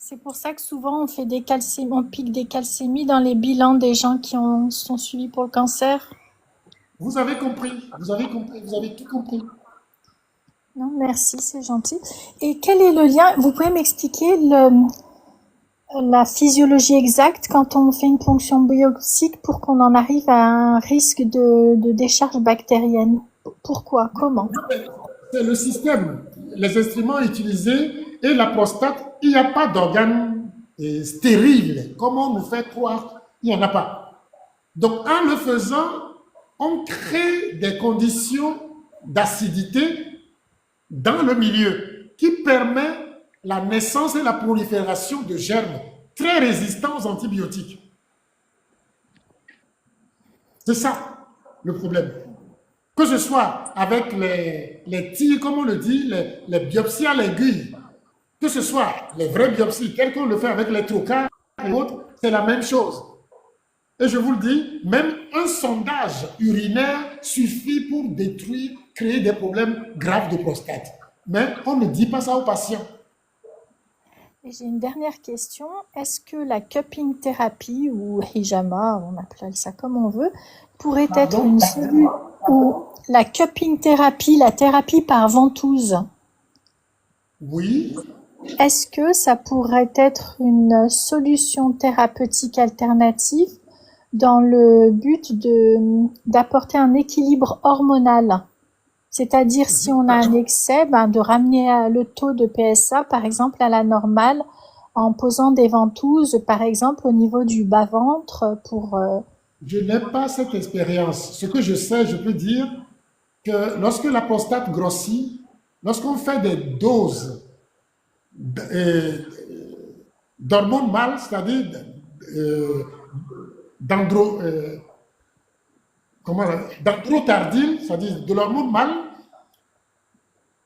C'est pour ça que souvent on fait des calcémies, on pique des calcémies dans les bilans des gens qui sont suivis pour le cancer. Vous avez compris, vous avez tout compris. Non, merci, c'est gentil. Et quel est le lien? Vous pouvez m'expliquer la physiologie exacte quand on fait une ponction biopsique pour qu'on en arrive à un risque de décharge bactérienne? Pourquoi? Comment? C'est le système, les instruments utilisés et la prostate. Il n'y a pas d'organe stérile, comme on nous fait croire. Il n'y en a pas. Donc, en le faisant, on crée des conditions d'acidité dans le milieu qui permet la naissance et la prolifération de germes très résistants aux antibiotiques. C'est ça le problème. Que ce soit avec les tirs, comme on le dit, les biopsies à l'aiguille, que ce soit les vraies biopsies, telles qu'on le fait avec les trocars et autres, c'est la même chose. Et je vous le dis, même un sondage urinaire suffit pour détruire, créer des problèmes graves de prostate. Mais on ne dit pas ça aux patients. Et j'ai une dernière question. Est-ce que la cupping thérapie ou hijama, on appelle ça comme on veut, pourrait être Pardon? une solution ou la cupping thérapie, la thérapie par ventouse, Oui, est-ce que ça pourrait être une solution thérapeutique alternative dans le but d'apporter un équilibre hormonal? C'est-à-dire si on a un excès, de ramener le taux de PSA par exemple à la normale en posant des ventouses par exemple au niveau du bas-ventre pour je n'ai pas cette expérience. Ce que je sais, je peux dire que lorsque la prostate grossit, lorsqu'on fait des doses d'hormones mâles, c'est-à-dire euh, d'andro, euh, d'androtardine, c'est-à-dire de l'hormone mâle,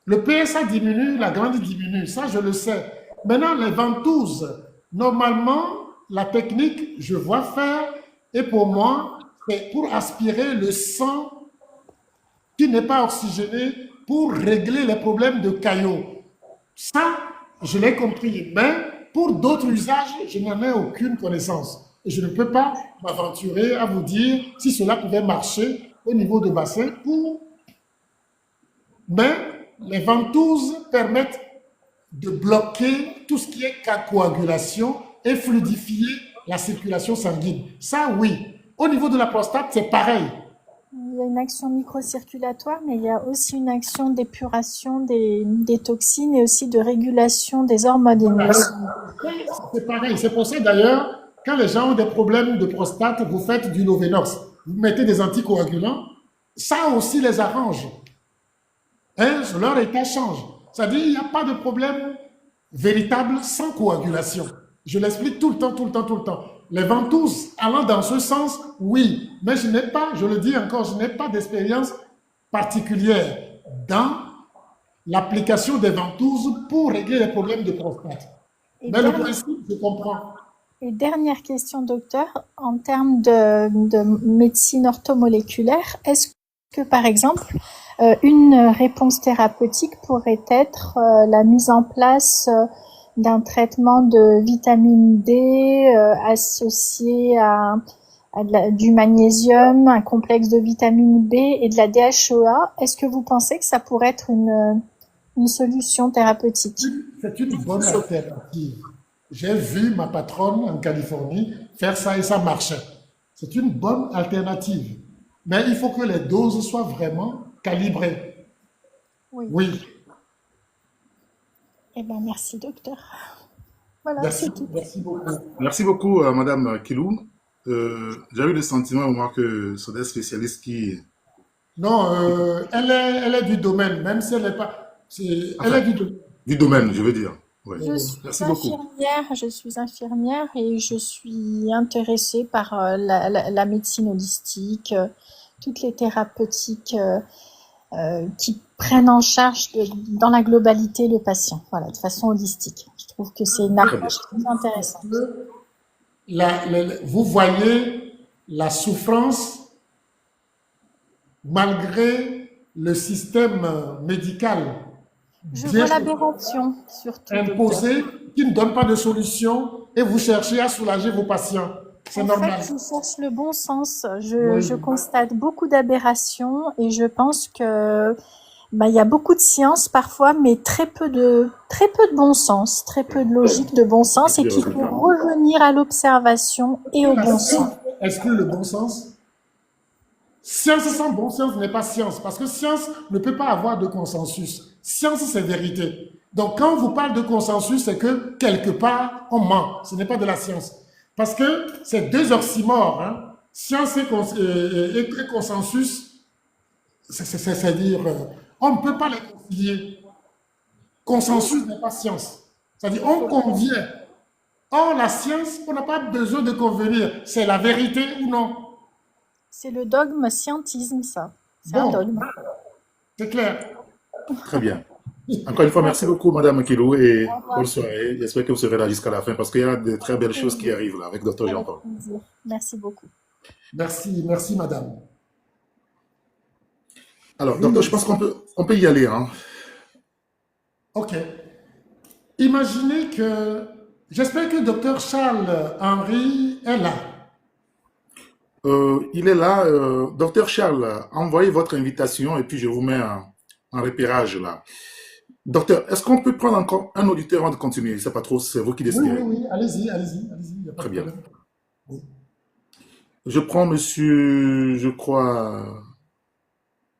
le PSA diminue, la glande diminue, ça je le sais. Maintenant, les ventouses, normalement, la technique, je vois faire, et pour moi, c'est pour aspirer le sang qui n'est pas oxygéné pour régler les problèmes de caillots. Ça, je l'ai compris, mais pour d'autres usages, je n'en ai aucune connaissance. Et je ne peux pas m'aventurer à vous dire si cela pouvait marcher au niveau de bassin pour... Mais les ventouses permettent de bloquer tout ce qui est coagulation et fluidifier la circulation sanguine. Ça, oui. Au niveau de la prostate, c'est pareil. il y a une action microcirculatoire, mais il y a aussi une action d'épuration des toxines et aussi de régulation des hormones. Voilà. C'est pareil. C'est pour ça d'ailleurs, quand les gens ont des problèmes de prostate, vous faites du Novenox. Vous mettez des anticoagulants. Ça aussi les arrange. Hein, leur état change. C'est-à-dire qu'il n'y a pas de problème véritable sans coagulation. Je l'explique tout le temps, tout le temps, tout le temps. Les ventouses allant dans ce sens, oui, mais je n'ai pas, je le dis encore, je n'ai pas d'expérience particulière dans l'application des ventouses pour régler les problèmes de prostate. Et Mais le dernière, principe, je comprends. et dernière question, docteur, en termes de médecine orthomoléculaire, est-ce que, par exemple, une réponse thérapeutique pourrait être la mise en place d'un traitement de vitamine D associé du magnésium, un complexe de vitamine B et de la DHEA. Est-ce que vous pensez que ça pourrait être une solution thérapeutique? C'est une bonne alternative. J'ai vu ma patronne en Californie faire ça et ça marchait. C'est une bonne alternative. Mais il faut que les doses soient vraiment calibrées. Oui. Oui, Eh bien, merci, docteur. Voilà, merci, c'est tout. merci beaucoup. Merci beaucoup, Madame Kilou. J'ai eu le sentiment au moins que ce sont des spécialistes qui... Non, elle est du domaine, même si elle n'est pas. Elle Enfin, est du domaine. du domaine, je veux dire. Oui. Je suis Merci beaucoup. infirmière, je suis infirmière et je suis intéressée par la médecine holistique, toutes les thérapeutiques qui prennent en charge dans la globalité le patient, voilà, de façon holistique. Je trouve que c'est une Très bien. approche très intéressante. Vous voyez la souffrance malgré le système médical. Je bien vois l'aberration, surtout, docteur. imposé, qui ne donne pas de solution et vous cherchez à soulager vos patients. C'est En fait, normal. je cherche le bon sens. Je Oui. constate beaucoup d'aberrations et je pense que il y a beaucoup de science parfois, mais très peu de bon sens, très peu de logique, de bon sens, et qu'il faut revenir à l'observation et Que au la bon science sens. exclut le bon sens. Science sans bon sens n'est pas science, parce que science ne peut pas avoir de consensus. Science, c'est vérité. Donc, quand on vous parle de consensus, c'est que quelque part, on ment. Ce n'est pas de la science. Parce que c'est deux oxymores. Hein. Science et consensus, c'est-à-dire, on ne peut pas les concilier. Consensus n'est pas science. C'est-à-dire, Il on faut convient. Or, la science, on n'a pas besoin de convenir. C'est la vérité ou non. C'est le dogme scientisme, ça. C'est un Bon, dogme. c'est clair. Très bien. Encore une fois, merci beaucoup, Madame Kilo, Au et bonne revoir. soirée. J'espère que vous serez là jusqu'à la fin parce qu'il y a de très belles choses qui Oui, arrivent là avec Dr. avec Jean-Paul. plaisir. Merci beaucoup. Merci, merci, madame. Alors, docteur, je Oui, pense on peut y aller, hein. ok. Imaginez que, j'espère que docteur Charles Henry est là. Il est là. Docteur Charles, envoyez votre invitation et puis je vous mets en repérage là. Docteur, est-ce qu'on peut prendre encore un auditeur avant de continuer? Je sais pas trop, c'est vous qui Oui, oui, décidez. oui, allez-y, allez-y, allez-y, il n'y a pas Très de bien. problème. Oui. Je prends monsieur, je crois,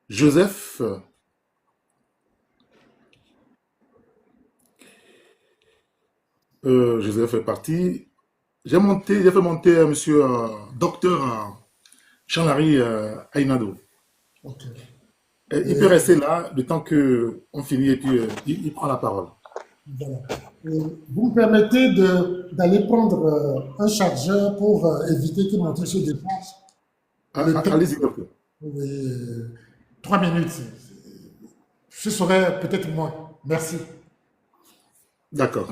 Joseph. Joseph est parti. J'ai fait monter monsieur docteur Jean-Larry Ainado. Ok. Il peut Et, rester là le temps que on finit et puis il prend la parole. voilà. Et vous me permettez d'aller prendre un chargeur pour éviter que mon truc se déclenche. Le temps, Allez-y, docteur. oui, 3 minutes, ce serait peut-être moins. Merci. D'accord.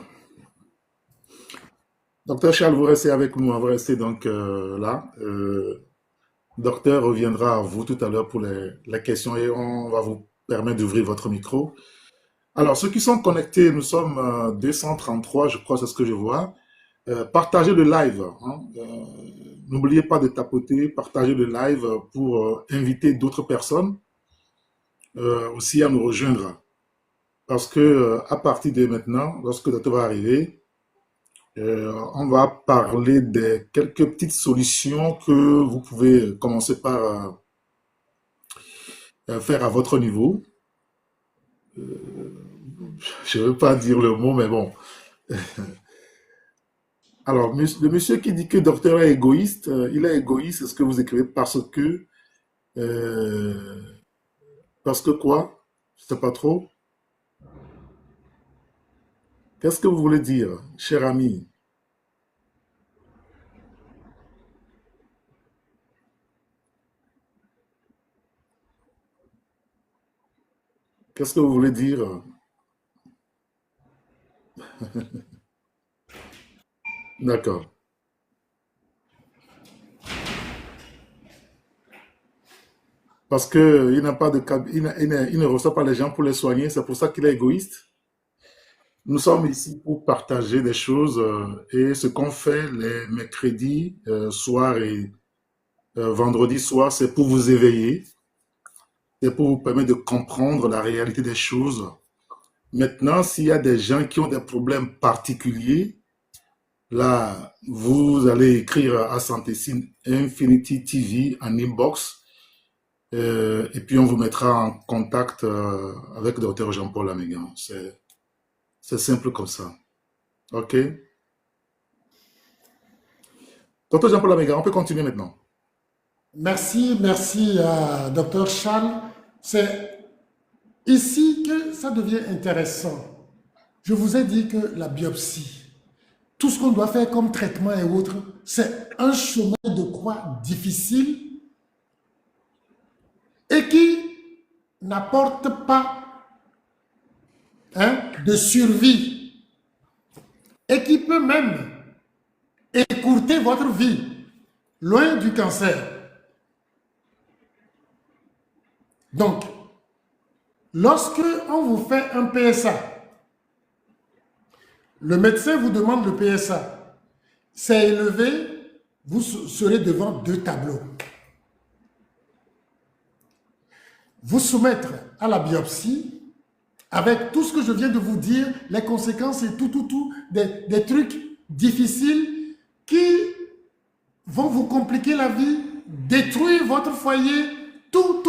Docteur Charles, vous restez avec nous. On va rester donc là. Docteur reviendra à vous tout à l'heure pour les questions et on va vous permettre d'ouvrir votre micro. Alors, ceux qui sont connectés, nous sommes 233, je crois, c'est ce que je vois. Partagez le live. Hein. N'oubliez pas de tapoter, partagez le live pour inviter d'autres personnes aussi à nous rejoindre. Parce que à partir de maintenant, lorsque le docteur va arriver, on va parler de quelques petites solutions que vous pouvez commencer par faire à votre niveau. Je ne veux pas dire le mot, mais bon. Alors, le monsieur qui dit que le docteur est égoïste, il est égoïste, est-ce que vous écrivez euh, parce que quoi? Je ne sais pas trop. Qu'est-ce que vous voulez dire, cher ami? Qu'est-ce que vous voulez dire? D'accord. Parce que il n'a pas de, il ne reçoit pas les gens pour les soigner, c'est pour ça qu'il est égoïste. Nous sommes ici pour partager des choses et ce qu'on fait les mercredis soir et vendredi soir, c'est pour vous éveiller, c'est pour vous permettre de comprendre la réalité des choses. Maintenant, s'il y a des gens qui ont des problèmes particuliers, là, vous allez écrire à Santecine Infinity TV en inbox et puis on vous mettra en contact avec le docteur Jean-Paul Amégan. C'est simple comme ça. OK? Docteur Jean-Paul Amégan, on peut continuer maintenant. Merci, merci à docteur Charles. C'est ici que ça devient intéressant. Je vous ai dit que la biopsie, tout ce qu'on doit faire comme traitement et autres, c'est un chemin de croix difficile et qui n'apporte pas de survie et qui peut même écourter votre vie, loin du cancer. Donc, Lorsque on vous fait un PSA, le médecin vous demande le PSA, c'est élevé, vous serez devant deux tableaux. Vous soumettre à la biopsie avec tout ce que je viens de vous dire, les conséquences et tout, des trucs difficiles qui vont vous compliquer la vie, détruire votre foyer, tout.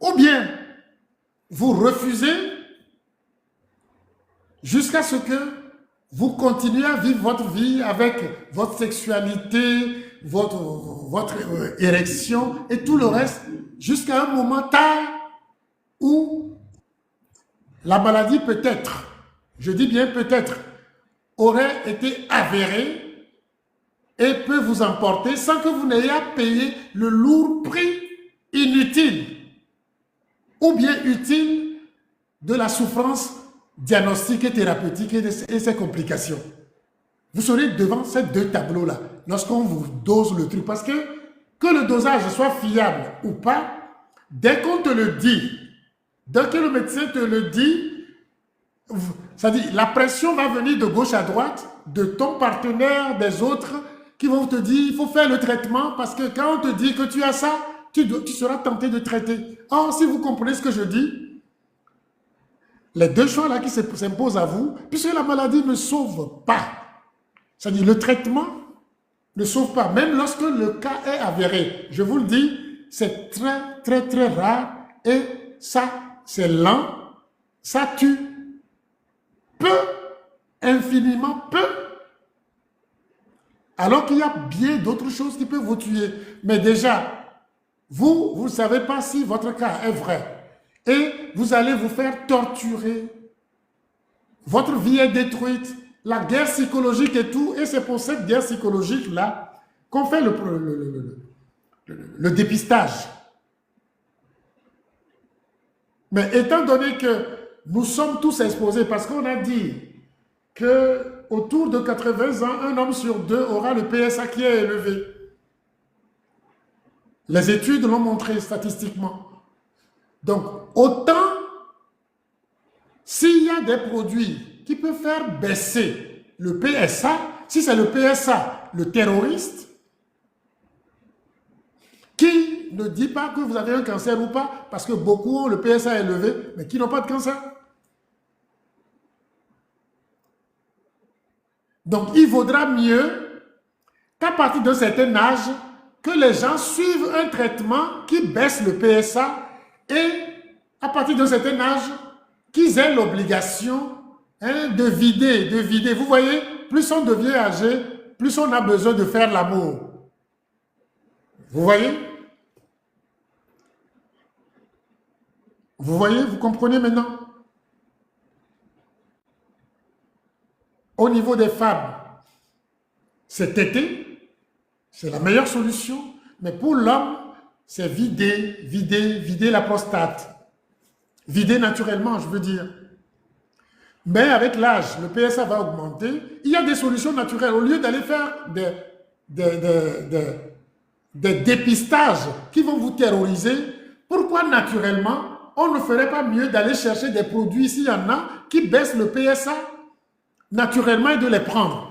Ou bien, vous refusez jusqu'à ce que vous continuez à vivre votre vie avec votre sexualité, votre érection et tout le reste, jusqu'à un moment tard où la maladie peut-être, je dis bien peut-être, aurait été avérée et peut vous emporter sans que vous n'ayez à payer le lourd prix inutile ou bien utile de la souffrance diagnostique et thérapeutique et ses complications. Vous serez devant ces deux tableaux-là lorsqu'on vous dose le truc. Parce que le dosage soit fiable ou pas, dès qu'on te le dit, dès que le médecin te le dit, c'est-à-dire la pression va venir de gauche à droite, de ton partenaire, des autres, qui vont te dire il faut faire le traitement parce que quand on te dit que tu as ça, tu seras tenté de traiter. Or, si vous comprenez ce que je dis, les deux choix là qui s'imposent à vous, puisque la maladie ne sauve pas, c'est-à-dire le traitement ne sauve pas, même lorsque le cas est avéré. Je vous le dis, c'est très rare et ça, c'est lent, ça tue peu, infiniment peu, alors qu'il y a bien d'autres choses qui peuvent vous tuer. Mais déjà, vous ne savez pas si votre cas est vrai. Et vous allez vous faire torturer. Votre vie est détruite. La guerre psychologique et tout. Et c'est pour cette guerre psychologique-là qu'on fait le dépistage. Mais étant donné que nous sommes tous exposés, parce qu'on a dit qu'autour de 80 ans, un homme sur deux aura le PSA qui est élevé. Les études l'ont montré statistiquement. Donc, autant s'il y a des produits qui peuvent faire baisser le PSA, si c'est le PSA, le terroriste, qui ne dit pas que vous avez un cancer ou pas, parce que beaucoup ont le PSA élevé, mais qui n'ont pas de cancer. Donc, il vaudra mieux qu'à partir d'un certain âge, que les gens suivent un traitement qui baisse le PSA et à partir d'un certain âge, qu'ils aient l'obligation de vider. Vous voyez, plus on devient âgé, plus on a besoin de faire l'amour. Vous voyez? Vous voyez, vous comprenez maintenant? Au niveau des femmes, c'est téter. C'est la meilleure solution, mais pour l'homme, c'est vider la prostate. Vider naturellement, je veux dire. Mais avec l'âge, le PSA va augmenter. Il y a des solutions naturelles. Au lieu d'aller faire des dépistages qui vont vous terroriser, pourquoi naturellement, on ne ferait pas mieux d'aller chercher des produits, s'il y en a, qui baissent le PSA naturellement et de les prendre?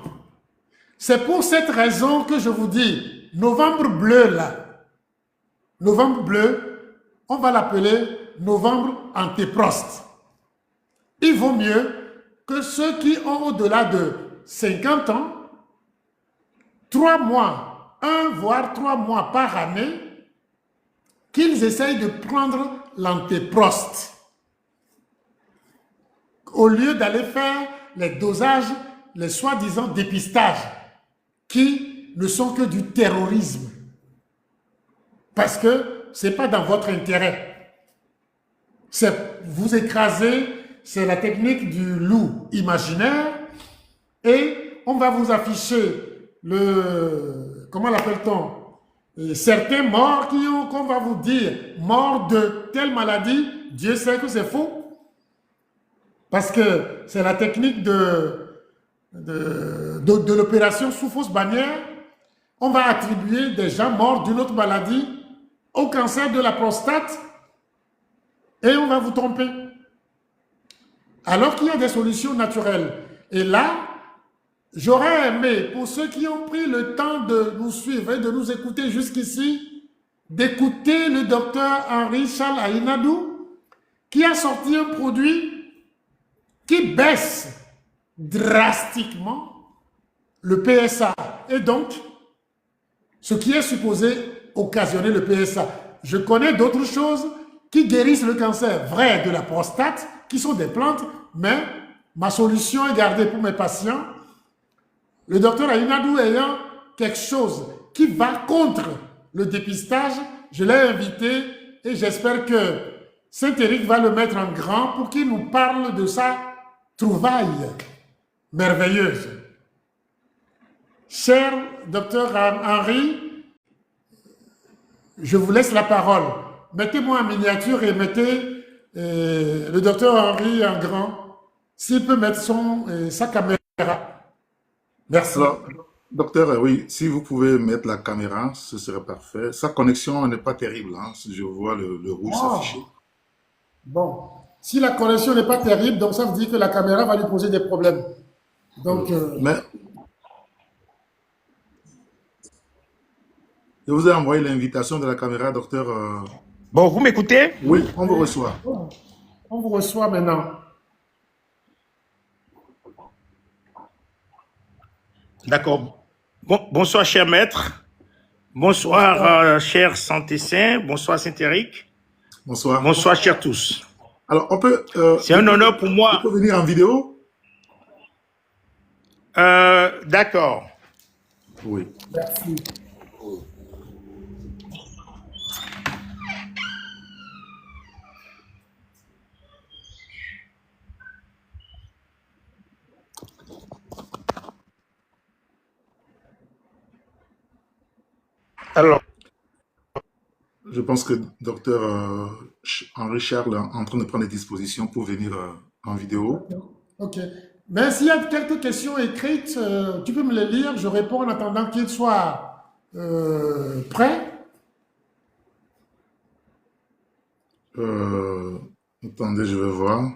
C'est pour cette raison que je vous dis, novembre bleu là, novembre bleu, on va l'appeler novembre antéproste. Il vaut mieux que ceux qui ont au-delà de 50 ans, 3 mois, 1 voire 3 mois par année, qu'ils essayent de prendre l'antéproste. Au lieu d'aller faire les dosages, les soi-disant dépistages, qui ne sont que du terrorisme. Parce que ce n'est pas dans votre intérêt. C'est vous écraser, c'est la technique du loup imaginaire, et on va vous afficher comment l'appelle-t-on? Certains morts qu'on va vous dire, morts de telle maladie, Dieu sait que c'est faux. Parce que c'est la technique de l'opération sous fausse bannière. On va attribuer des gens morts d'une autre maladie au cancer de la prostate et on va vous tromper. Alors qu'il y a des solutions naturelles. Et là, j'aurais aimé, pour ceux qui ont pris le temps de nous suivre et de nous écouter jusqu'ici, d'écouter le docteur Henri-Charles Ainadou, qui a sorti un produit qui baisse drastiquement le PSA. Et donc, ce qui est supposé occasionner le PSA. Je connais d'autres choses qui guérissent le cancer vrai de la prostate, qui sont des plantes, mais ma solution est gardée pour mes patients. Le docteur Ainadou ayant quelque chose qui va contre le dépistage, je l'ai invité et j'espère que Saint-Éric va le mettre en grand pour qu'il nous parle de sa trouvaille merveilleuse. Cher docteur Henri, je vous laisse la parole. Mettez-moi en miniature et mettez le docteur Henri en grand, s'il peut mettre sa caméra. Merci. Alors, docteur, oui, si vous pouvez mettre la caméra, ce serait parfait. Sa connexion n'est pas terrible, hein, si je vois le rouge s'afficher. Bon, si la connexion n'est pas terrible, donc ça veut dire que la caméra va lui poser des problèmes. Donc, mais je vous ai envoyé l'invitation de la caméra, docteur. Bon, vous m'écoutez? Oui, on vous reçoit. On vous reçoit maintenant. D'accord. Bon, bonsoir, cher maître. Bonsoir, cher Santécin. Bonsoir, Saint-Éric. Bonsoir. Bonsoir, chers tous. Alors, on peut... c'est un honneur pour moi. On peut venir en vidéo? D'accord. Oui. Merci. Alors, je pense que docteur Henri-Charles est en train de prendre des dispositions pour venir en vidéo. Ok. Mais s'il y a quelques questions écrites, tu peux me les lire, je réponds en attendant qu'il soit prêt. Attendez, je vais voir.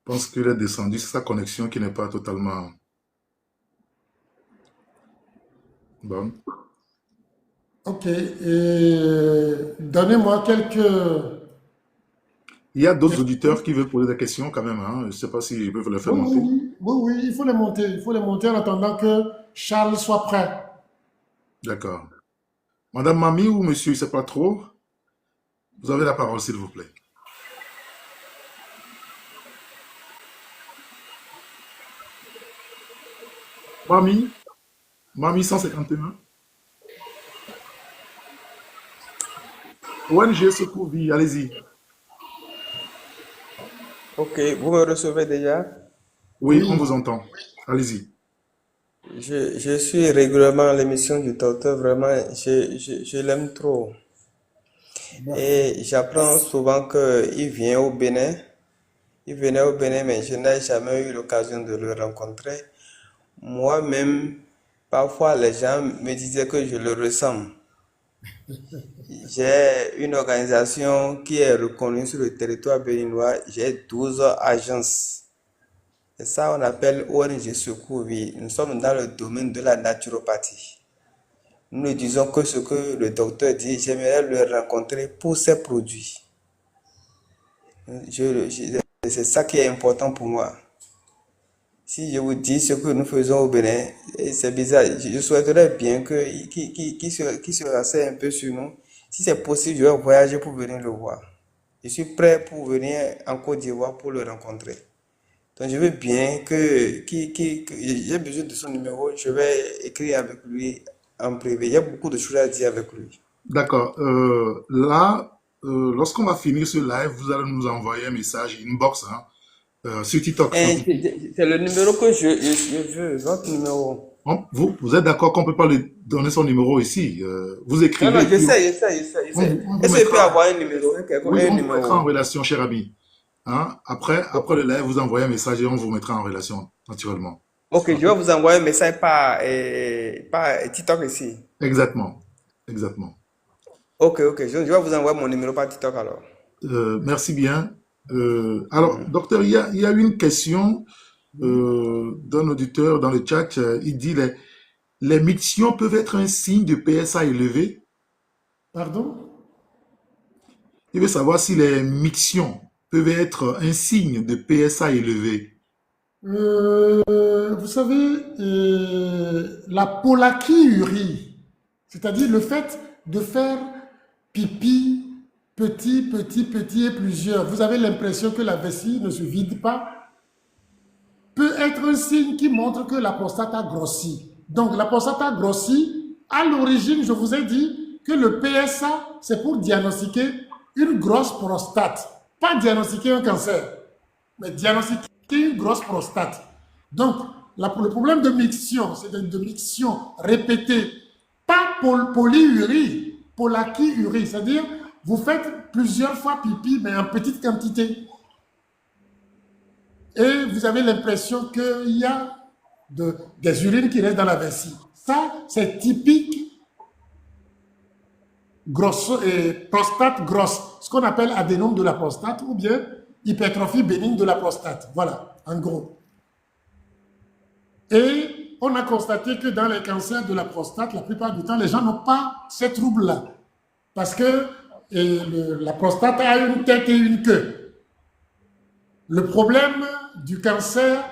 Je pense qu'il est descendu, c'est sa connexion qui n'est pas totalement bonne. Ok. Et donnez-moi quelques... Il y a d'autres auditeurs qui veulent poser des questions quand même. Hein. Je ne sais pas si je peux les faire monter. Oui, il faut les monter. Il faut les monter en attendant que Charles soit prêt. D'accord. Madame Mamie ou monsieur, je ne sais pas trop. Vous avez la parole, s'il vous plaît. Mamie 151. ONG Secours Vie, allez-y. Ok, vous me recevez déjà? Oui, on vous entend. Allez-y. Je suis régulièrement à l'émission du docteur, vraiment, je l'aime trop. Et j'apprends souvent qu'il vient au Bénin. Il venait au Bénin, mais je n'ai jamais eu l'occasion de le rencontrer. Moi-même, parfois les gens me disaient que je le ressemble. J'ai une organisation qui est reconnue sur le territoire béninois. J'ai 12 agences. Et ça, on appelle ONG Secours Vie. Nous sommes dans le domaine de la naturopathie. Nous ne disons que ce que le docteur dit. J'aimerais le rencontrer pour ses produits. C'est ça qui est important pour moi. Si je vous dis ce que nous faisons au Bénin, c'est bizarre. Je souhaiterais bien qu'il se renseigne un peu sur nous. Si c'est possible, je vais voyager pour venir le voir. Je suis prêt pour venir en Côte d'Ivoire pour le rencontrer. Donc je veux bien j'ai besoin de son numéro, je vais écrire avec lui en privé. Il y a beaucoup de choses à dire avec lui. D'accord. Là, lorsqu'on va finir ce live, vous allez nous envoyer un message, inbox, hein, sur TikTok. C'est le numéro que je veux, votre numéro. Vous êtes d'accord qu'on ne peut pas lui donner son numéro ici? Vous Non, écrivez. non, je puis sais, je sais, je sais, je On sais. vous Est-ce que je peux mettra, avoir un numéro, Oui, un on vous mettra en numéro? relation, cher ami. Hein? Après le live, vous envoyez un message et on vous mettra en relation, naturellement. Ok, je Ok? vais vous envoyer un message par TikTok ici. Exactement. Exactement. Ok, ok, je vais vous envoyer mon numéro par TikTok alors. Merci bien. Alors, docteur, il y a une question d'un auditeur dans le chat. Il dit les mictions peuvent être un signe de PSA élevé. pardon? Il veut savoir si les mictions peuvent être un signe de PSA élevé. Vous savez, la polakiurie, c'est-à-dire le fait de faire pipi petit, petit, petit et plusieurs, vous avez l'impression que la vessie ne se vide pas, peut être un signe qui montre que la prostate a grossi. Donc la prostate a grossi. À l'origine, je vous ai dit que le PSA, c'est pour diagnostiquer une grosse prostate. Pas diagnostiquer un cancer, mais diagnostiquer une grosse prostate. Donc, le problème de miction, c'est de miction répétée, pas polyurie, polakiurie, c'est-à-dire vous faites plusieurs fois pipi, mais en petite quantité. Et vous avez l'impression qu'il y a des urines qui restent dans la vessie. Ça, c'est typique prostate grosse, ce qu'on appelle adénome de la prostate ou bien hypertrophie bénigne de la prostate. Voilà, en gros. Et on a constaté que dans les cancers de la prostate, la plupart du temps, les gens n'ont pas ces troubles-là. Parce que la prostate a une tête et une queue. Le problème du cancer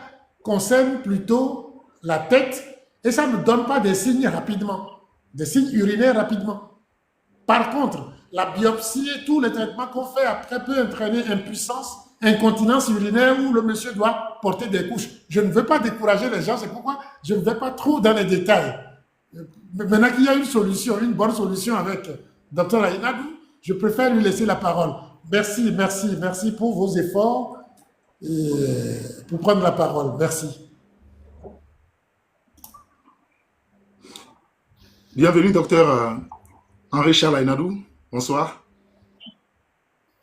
concerne plutôt la tête et ça ne donne pas des signes rapidement, des signes urinaires rapidement. Par contre, la biopsie et tous les traitements qu'on fait après peut entraîner impuissance, incontinence urinaire où le monsieur doit porter des couches. Je ne veux pas décourager les gens, c'est pourquoi je ne vais pas trop dans les détails. Maintenant qu'il y a une solution, une bonne solution avec Dr Aïnadou, je préfère lui laisser la parole. Merci, merci, merci pour vos efforts et pour prendre la parole. Merci. Bienvenue, docteur Henri-Charles Aïnadou. Bonsoir.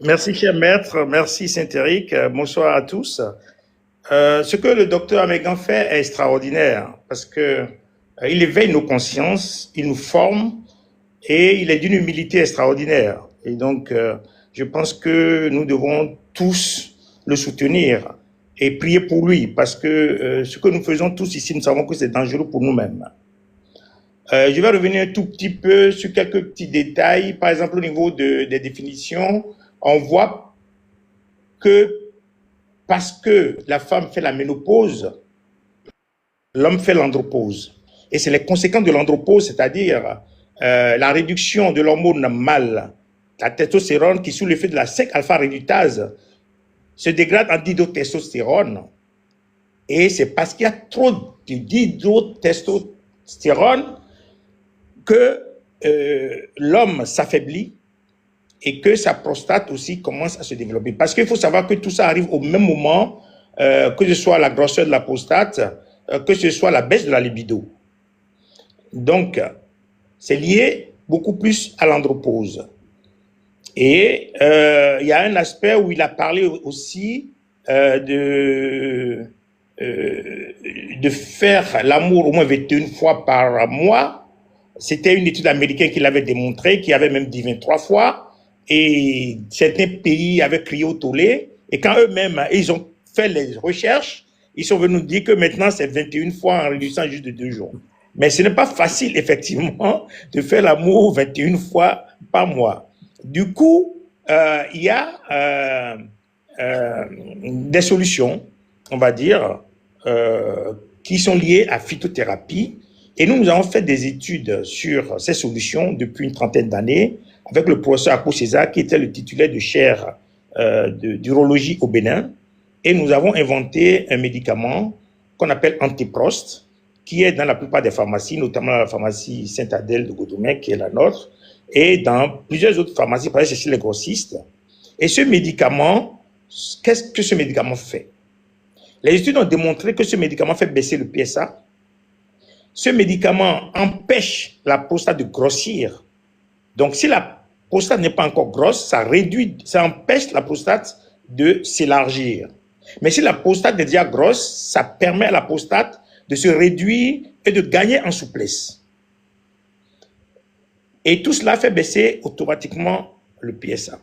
Merci, cher maître. Merci, Saint-Éric. Bonsoir à tous. Ce que le docteur Amégan fait est extraordinaire parce que il éveille nos consciences, il nous forme et il est d'une humilité extraordinaire. Et donc, je pense que nous devons tous le soutenir et prier pour lui parce que ce que nous faisons tous ici, nous savons que c'est dangereux pour nous-mêmes. Je vais revenir un tout petit peu sur quelques petits détails. Par exemple, au niveau des définitions, on voit que parce que la femme fait la ménopause, l'homme fait l'andropause. Et c'est les conséquences de l'andropause, c'est-à-dire la réduction de l'hormone mâle, la testostérone, qui sous l'effet de la 5-alpha-réductase se dégrade en dihydrotestostérone. Et c'est parce qu'il y a trop de dihydrotestostérone que l'homme s'affaiblit et que sa prostate aussi commence à se développer. Parce qu'il faut savoir que tout ça arrive au même moment, que ce soit la grosseur de la prostate, que ce soit la baisse de la libido. Donc, c'est lié beaucoup plus à l'andropause. Et il y a un aspect où il a parlé aussi de faire l'amour au moins 21 fois par mois. C'était une étude américaine qui l'avait démontré, qui avait même dit 23 fois. Et certains pays avaient crié au tollé. Et quand eux-mêmes, ils ont fait les recherches, ils sont venus nous dire que maintenant, c'est 21 fois en réduisant juste de 2 jours. Mais ce n'est pas facile, effectivement, de faire l'amour 21 fois par mois. Du coup, il y a des solutions, on va dire, qui sont liées à phytothérapie. Et nous avons fait des études sur ces solutions depuis une trentaine d'années avec le professeur Akou César, qui était le titulaire de chaire d'urologie au Bénin. Et nous avons inventé un médicament qu'on appelle Antiprost, qui est dans la plupart des pharmacies, notamment la pharmacie Saint-Adèle de Godomec, qui est la nôtre, et dans plusieurs autres pharmacies, par exemple chez les grossistes. Et ce médicament, qu'est-ce que ce médicament fait? Les études ont démontré que ce médicament fait baisser le PSA, ce médicament empêche la prostate de grossir. Donc, si la prostate n'est pas encore grosse, ça empêche la prostate de s'élargir. Mais si la prostate est déjà grosse, ça permet à la prostate de se réduire et de gagner en souplesse. Et tout cela fait baisser automatiquement le PSA.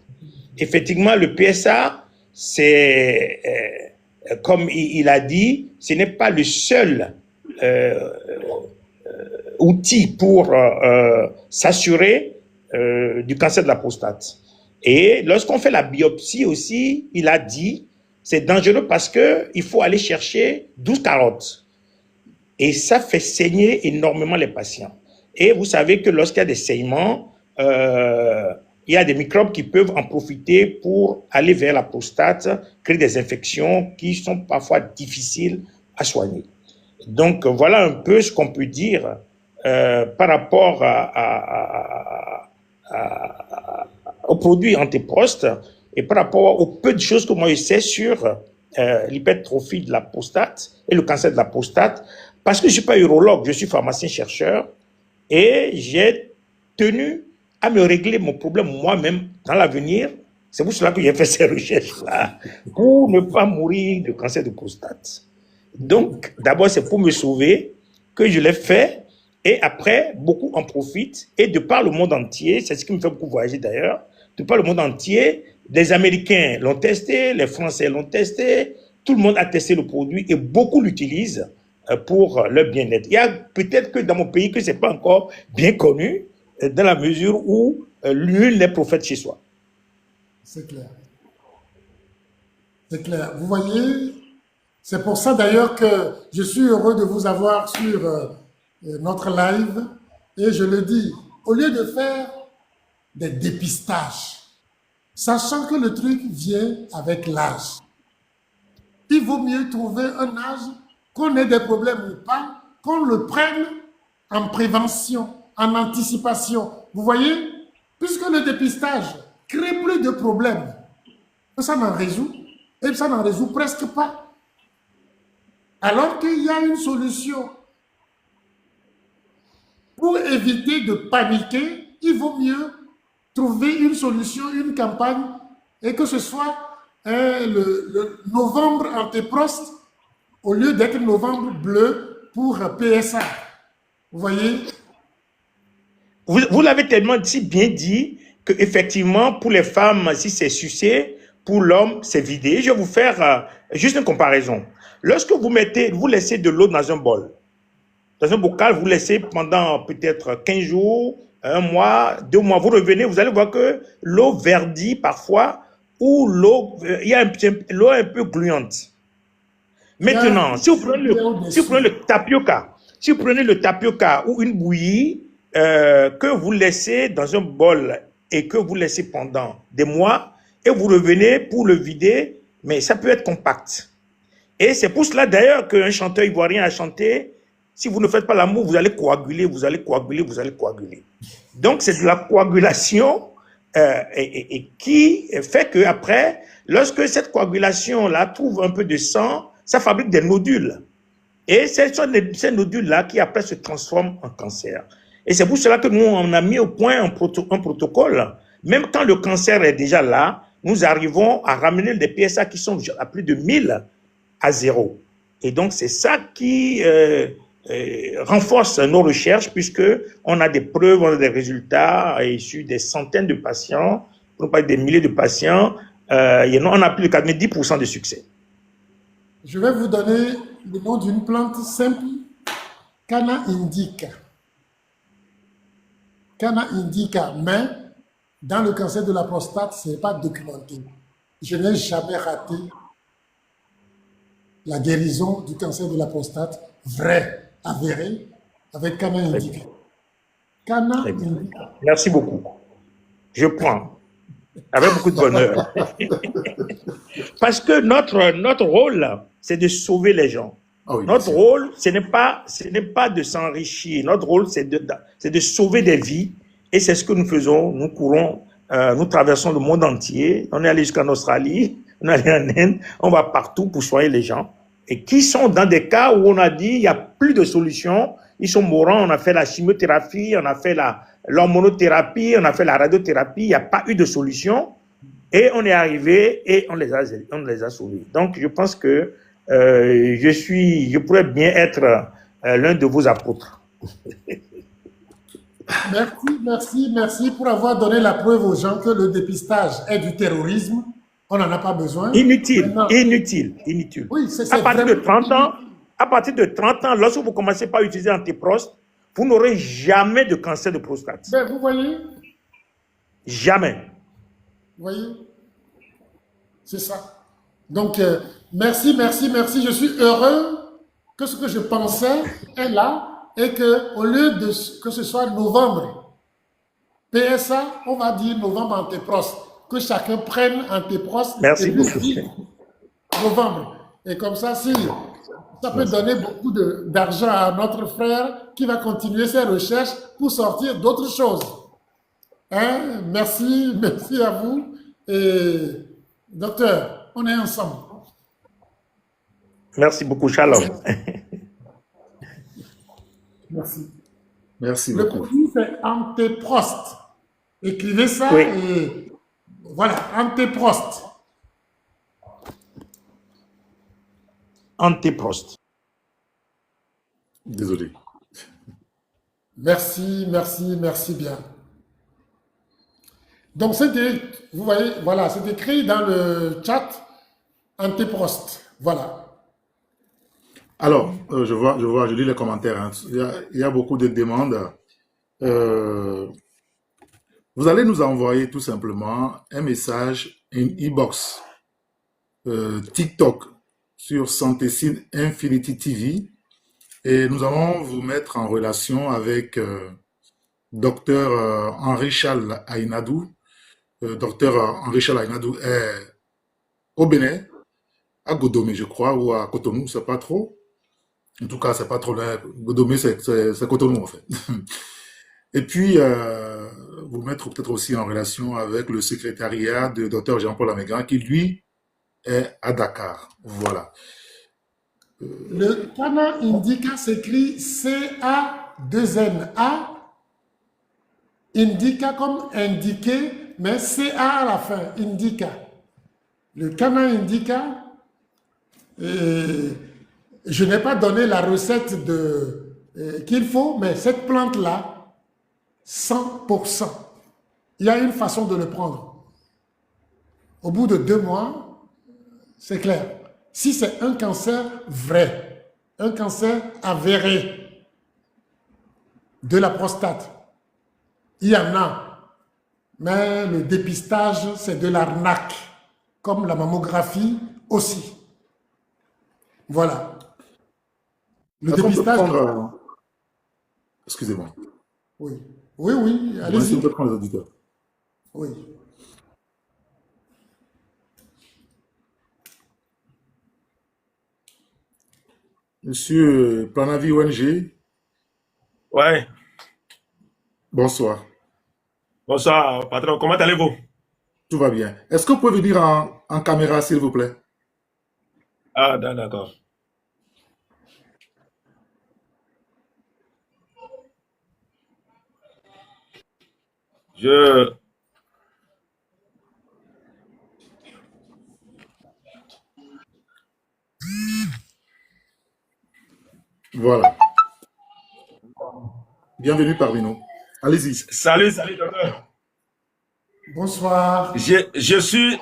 Effectivement, le PSA, c'est, comme il a dit, ce n'est pas le seul outil pour s'assurer du cancer de la prostate. Et lorsqu'on fait la biopsie aussi, il a dit, c'est dangereux parce qu'il faut aller chercher 12 carottes. Et ça fait saigner énormément les patients. Et vous savez que lorsqu'il y a des saignements, il y a des microbes qui peuvent en profiter pour aller vers la prostate, créer des infections qui sont parfois difficiles à soigner. Donc, voilà un peu ce qu'on peut dire par rapport aux produits antiprost et par rapport aux peu de choses que moi je sais sur l'hypertrophie de la prostate et le cancer de la prostate, parce que je ne suis pas urologue, je suis pharmacien-chercheur et j'ai tenu à me régler mon problème moi-même dans l'avenir. C'est pour cela que j'ai fait ces recherches-là, pour ne pas mourir de cancer de prostate. Donc, d'abord, c'est pour me sauver que je l'ai fait, et après, beaucoup en profitent, et de par le monde entier, c'est ce qui me fait beaucoup voyager d'ailleurs, de par le monde entier, les Américains l'ont testé, les Français l'ont testé, tout le monde a testé le produit, et beaucoup l'utilisent pour leur bien-être. Il y a peut-être que dans mon pays, que ce n'est pas encore bien connu, dans la mesure où nul n'est prophète chez soi. C'est clair. C'est clair. Vous voyez, c'est pour ça d'ailleurs que je suis heureux de vous avoir sur notre live. Et je le dis, au lieu de faire des dépistages, sachant que le truc vient avec l'âge, il vaut mieux trouver un âge, qu'on ait des problèmes ou pas, qu'on le prenne en prévention, en anticipation. Vous voyez, puisque le dépistage crée plus de problèmes, ça n'en résout, et ça n'en résout presque pas. Alors qu'il y a une solution. Pour éviter de paniquer, il vaut mieux trouver une solution, une campagne, et que ce soit le novembre antéprost au lieu d'être novembre bleu pour PSA. Vous voyez? Vous l'avez tellement si bien dit qu'effectivement, pour les femmes, si c'est sucé, pour l'homme, c'est vidé. Je vais vous faire juste une comparaison. Lorsque vous laissez de l'eau dans un bol, dans un bocal, vous laissez pendant peut-être 15 jours, un mois, 2 mois, vous revenez, vous allez voir que l'eau verdit parfois, ou l'eau, il y a l'eau un peu gluante. Maintenant, si vous prenez le tapioca ou une bouillie que vous laissez dans un bol et que vous laissez pendant des mois et vous revenez pour le vider, mais ça peut être compact. Et c'est pour cela d'ailleurs qu'un chanteur ivoirien a chanté, si vous ne faites pas l'amour, vous allez coaguler, vous allez coaguler, vous allez coaguler. Donc c'est de la coagulation et qui fait qu'après, lorsque cette coagulation-là trouve un peu de sang, ça fabrique des nodules. Et ce sont ces nodules-là qui après se transforment en cancer. Et c'est pour cela que nous, on a mis au point un protocole. Même quand le cancer est déjà là, nous arrivons à ramener des PSA qui sont à plus de 1000 à 0. Et donc, c'est ça qui renforce nos recherches, puisqu'on a des preuves, on a des résultats issus des centaines de patients, pour ne pas dire des milliers de patients. On a plus de 90% de succès. Je vais vous donner le nom d'une plante simple, Canna indica. Canna indica, mais dans le cancer de la prostate, ce n'est pas documenté. Je n'ai jamais raté la guérison du cancer de la prostate, vrai, avéré, avec Canna indica. Canna indica. Merci beaucoup. Je prends. Avec beaucoup de bonheur. Parce que notre rôle, c'est de sauver les gens. Ah oui, notre rôle, ce n'est pas de s'enrichir. Notre rôle, c'est de sauver des vies. Et c'est ce que nous faisons. Nous courons, nous traversons le monde entier. On est allé jusqu'en Australie, on est allé en Inde, on va partout pour soigner les gens. Et qui sont dans des cas où on a dit il n'y a plus de solution, Ils sont mourants, on a fait la chimiothérapie, on a fait l'hormonothérapie, on a fait la radiothérapie, il n'y a pas eu de solution. Et on est arrivé et on les a sauvés. Donc, je pense que je pourrais bien être l'un de vos apôtres. Merci pour avoir donné la preuve aux gens que le dépistage est du terrorisme. On n'en a pas besoin. Inutile. Oui, c'est à partir de vraiment 30 ans, à partir de 30 ans, lorsque vous commencez par utiliser Antéprost, vous n'aurez jamais de cancer de prostate. Ben, vous voyez? Jamais. Vous voyez? C'est ça. Donc, merci. Je suis heureux que ce que je pensais est là et que au lieu de que ce soit novembre, PSA, on va dire novembre Antéprost. Que chacun prenne Antéprost. Merci et beaucoup. Novembre. Et comme ça, si ça peut donner beaucoup d'argent à notre frère qui va continuer ses recherches pour sortir d'autres choses. Hein? Merci à vous. Et docteur, on est ensemble. Merci beaucoup, Shalom. Merci. Merci Le beaucoup. produit, c'est Antéprost. Écrivez ça Oui. et voilà, Antéprost. Antéprost. Désolé. Merci bien. Donc, vous voyez, voilà, c'est écrit dans le chat Antéprost. Voilà. Alors, je lis les commentaires. Hein. Il y a beaucoup de demandes. Vous allez nous envoyer tout simplement un message, une e-box, TikTok sur Santécine Infinity TV et nous allons vous mettre en relation avec Dr Henri Charles Ainadou. Dr Henri Charles Ainadou est au Bénin, à Godomé, je crois, ou à Cotonou, c'est pas trop. En tout cas, c'est pas trop loin. Godomé, c'est Cotonou, en fait. Et puis, vous mettre peut-être aussi en relation avec le secrétariat de Dr Jean-Paul Amégan, qui, lui, est à Dakar. Voilà. Le Kana Indica s'écrit C-A-2-N-A. Indica comme indiqué, mais C-A à la fin, Indica. Le Kana Indica, je n'ai pas donné la recette qu'il faut, mais cette plante-là, 100%. Il y a une façon de le prendre. Au bout de 2 mois, c'est clair. Si c'est un cancer vrai, un cancer avéré de la prostate, il y en a. Mais le dépistage, c'est de l'arnaque, comme la mammographie aussi. Voilà. Le Est-ce qu'on peut dépistage... prendre... Excusez-moi. Oui, Est-ce allez-y. qu'on peut prendre les auditeurs? Oui. Monsieur Planavi ONG, Ouais, bonsoir. bonsoir, patron. Comment allez-vous? Tout va bien. Est-ce que vous pouvez venir en caméra, s'il vous plaît? Ah, d'accord. Je... Voilà. Bienvenue parmi nous. Allez-y. Salut, docteur. Bonsoir. Je suis...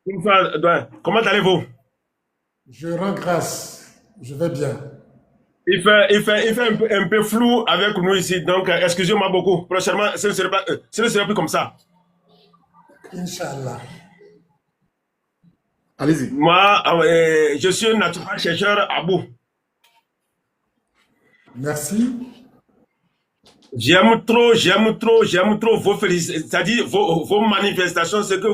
Ouais. Comment allez-vous? Je rends grâce. Je vais bien. Il fait un peu flou avec nous ici, donc excusez-moi beaucoup. Prochainement, ce ne sera plus comme ça. Inch'Allah. Allez-y. Moi, je suis un natural chercheur à bout. Merci. J'aime trop vos félicitations, c'est-à-dire vos manifestations, ce que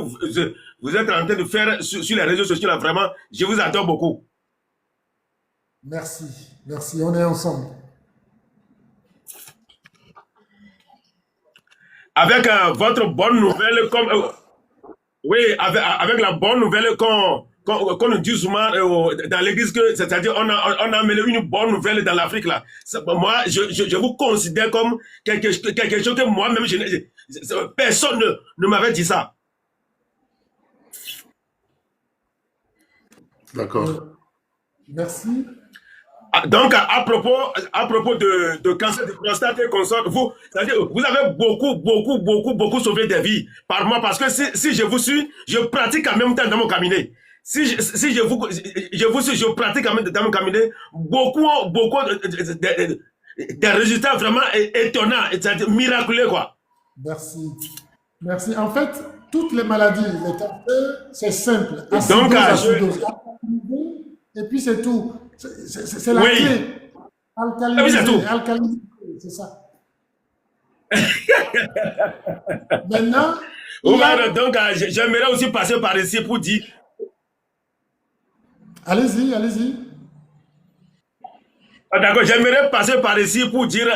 vous êtes en train de faire sur les réseaux sociaux, là, vraiment, je vous adore beaucoup. Merci, on est ensemble. Avec votre bonne nouvelle, comme oui, avec la bonne nouvelle qu'on qu'on nous dit souvent dans l'église que, c'est-à-dire, on a amené une bonne nouvelle dans l'Afrique, là. Moi, je vous considère comme quelque chose que moi-même, personne ne m'avait dit ça. D'accord. Merci. Donc, à propos de cancer de prostate et consort, vous avez beaucoup sauvé des vies par mois, parce que si je vous suis, je pratique en même temps dans mon cabinet. Si je vous suis, je pratique en même temps dans mon cabinet, beaucoup des résultats vraiment étonnants, c'est-à-dire miraculeux, quoi. Merci. Merci. En fait, toutes les maladies, les cancers, c'est simple. Donc, Acidose. Et puis c'est tout. C'est la clé. Alcalinisé, c'est ça. Maintenant, donc j'aimerais aussi passer par ici pour dire. Allez-y, allez-y. D'accord, j'aimerais passer par ici pour dire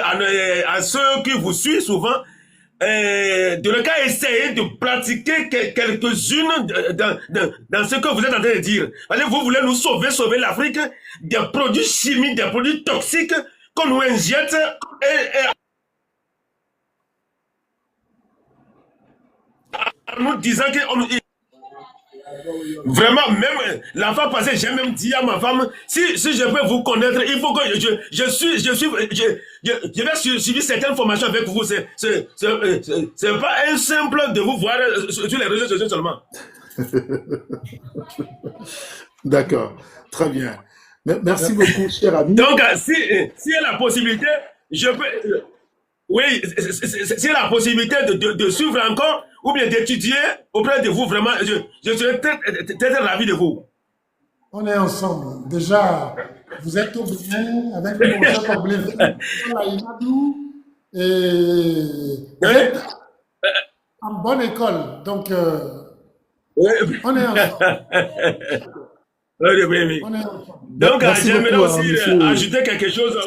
à ceux qui vous suivent souvent, de le cas essayer de pratiquer quelques-unes dans ce que vous êtes en train de dire. Allez, vous voulez nous sauver l'Afrique des produits chimiques, des produits toxiques qu'on nous injecte en nous disant que vraiment, même la fois passée, j'ai même dit à ma femme, si je peux vous connaître, il faut que je vais suivre certaines formations avec vous. C'est pas un simple de vous voir sur les réseaux sociaux seulement. D'accord, très bien. Merci beaucoup, cher ami. Donc, si y a la possibilité, je peux... Oui, c'est la possibilité de suivre encore ou bien d'étudier auprès de vous, vraiment, je serais très ravi de vous. On est ensemble. Déjà, vous êtes au Bénin avec le professeur Koblevi, et vous êtes en bonne école. Donc, on est ensemble. Oui. On est ensemble. Donc, j'aimerais aussi ajouter quelque chose.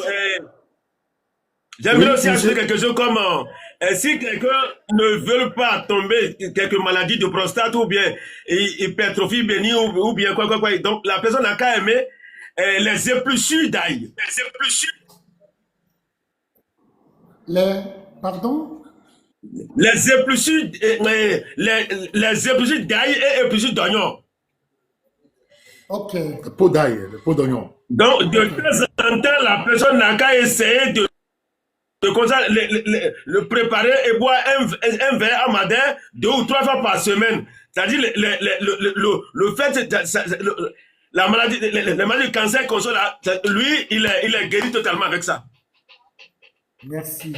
J'aimerais aussi ajouter quelque chose comme si quelqu'un ne veut pas tomber quelques maladies de prostate ou bien hypertrophie bénigne ou bien quoi. Donc la personne n'a qu'à aimer les épluchures d'ail. Pardon? Les épluchures d'ail et épluchures d'oignon. Ok. Le pot d'ail, le pot d'oignon. Donc de temps en temps, la personne n'a qu'à essayer de le préparer et boire un verre à matin 2 ou 3 fois par semaine. C'est-à-dire le fait, la maladie du cancer qu'on soit là, lui, il est guéri totalement avec ça. Merci.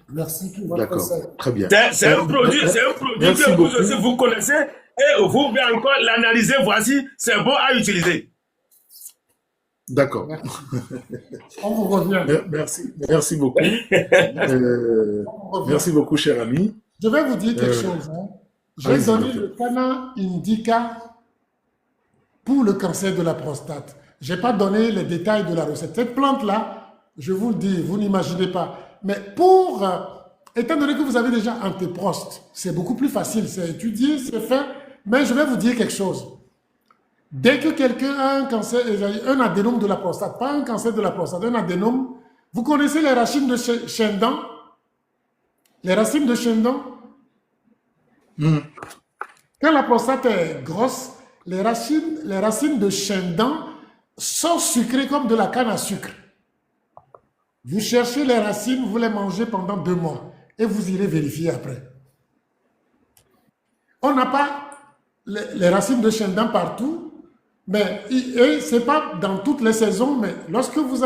Merci pour votre conseil. Très bien. C'est un produit que vous aussi vous connaissez et vous pouvez encore l'analyser. Voici, c'est bon à utiliser. D'accord. On vous revient. Merci beaucoup. Merci beaucoup, cher ami. Je vais vous dire quelque chose. J'ai donné le Cana Indica pour le cancer de la prostate. Je n'ai pas donné les détails de la recette. Cette plante-là, je vous le dis, vous n'imaginez pas. Mais étant donné que vous avez déjà antéproste, c'est beaucoup plus facile. C'est étudié, c'est fait. Mais je vais vous dire quelque chose. Dès que quelqu'un a un cancer, un adénome de la prostate, pas un cancer de la prostate, un adénome, vous connaissez les racines de chien-dent? Les racines de chien-dent? Quand la prostate est grosse, les racines de chien-dent sont sucrées comme de la canne à sucre. Vous cherchez les racines, vous les mangez pendant 2 mois et vous irez vérifier après. On n'a pas les racines de chien-dent partout. Mais ce n'est pas dans toutes les saisons, mais lorsque vous